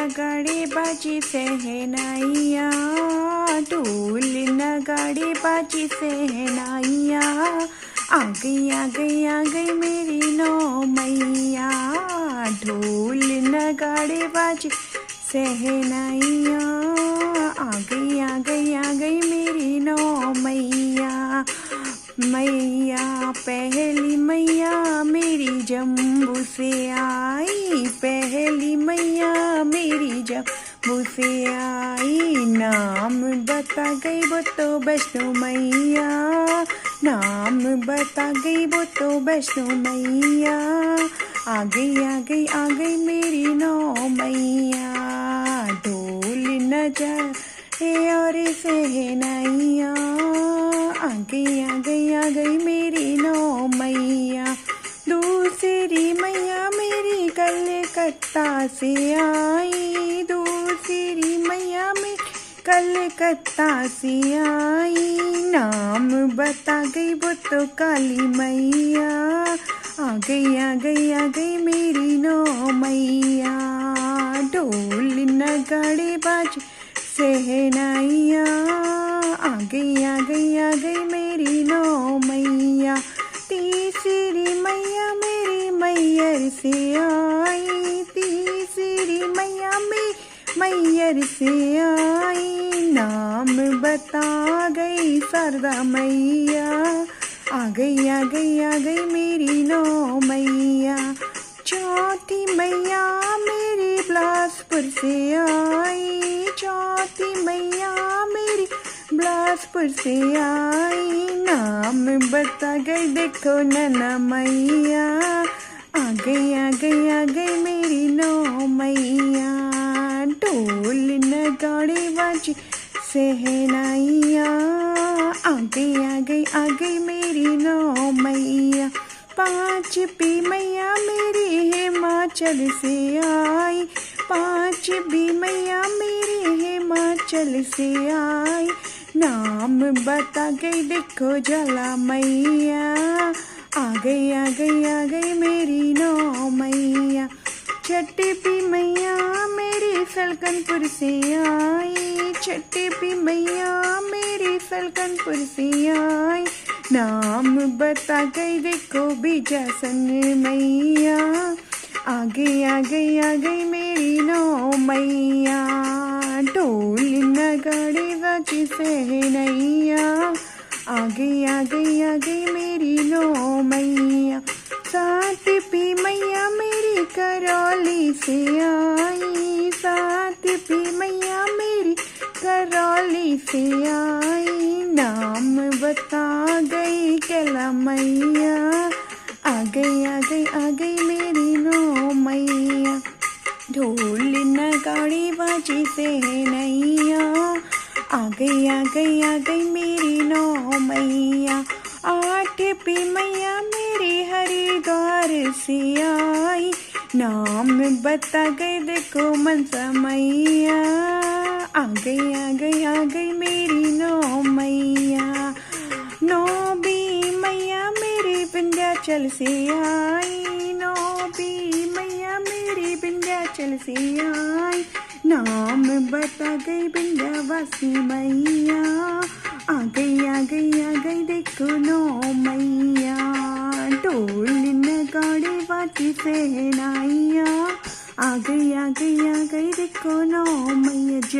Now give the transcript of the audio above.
नगाड़े बाजी सहनाइया, ढोल नगाड़े बाजी सहनाइया। आ गई मेरी नौ मैया, ढोल नगाड़े बाजी सहनाइया। आ गई मेरी नौ मैया। मैया पहली मैया मेरी जम्मू से आई, पहली मैया मेरी जम्मू से आई। नाम बता गई वो तो वैष्णो मैया, नाम बता गई वो तो वैष्णो मैया। आ गई मेरी नौ मैया, ढोल नजारे और सहनाइया। आ गई मेरी नौ मैया। दूसरी मैया मेरी कलकत्ता से आई, दूसरी मैया मेरी कलकत्ता से आई। नाम बता गई वो तो काली मैया। आ गई मेरी नौ मैया, ढोल नगाड़े बाज सहनाइया। आ गई मेरी नौ मैया। तीसरी मैया मेरी मैयर से आई, तीसरी मैया मेरी मैयर से आई। नाम बता गई शारदा मैया। आ गई मेरी नौ मैया। चौथी मैया मेरी बिलासपुर से आई, चौथी मैया मेरी बिलासपुर से आई। नाम बता गई देखो नैना मैया। आ गई मेरी नौ मैया, ढोल नगाड़े बाजी सहनाइया। आ गई मेरी नौ मैया। पांचवी मैया मेरी हिमाचल से आई, पांचवी मैया मेरी हिमाचल से आई। नाम बता गई देखो जला मैया। आ गई मेरी नौ मैया। छठी मैया मेरी सलकनपुर से आई, छठी मैया मेरी सलकनपुर से आई। नाम बता गई देखो बिजासन मैया। आ गई मेरी नौ मैया, ढोल नगाड़े बाजी सहनाइया। आ गई मेरी नौ मैया। सातवीं मैया मेरी करौली से आई, सातवीं मैया मेरी करौली से आई। नाम बता गई कैला मैया। आ गई मेरी नौ मैया, ढोल नगाड़े बाजी सहनाइया। आ गई मेरी नौ मैया। आठवीं मैया मेरी हरिद्वार से आई, नाम बता गई देखो मनसा मैया। आ गई मेरी नौ मैया। नौवीं मैया मेरी विंध्याचल से आई, नौवीं मैया मेरी विंध्याचल से आई। नाम बता गई विंध्यवासी मैया। आ गई देखो नौ मैया, ढोल नगाड़े बाजी सहनाइया। आ गई देखो नौ मैया।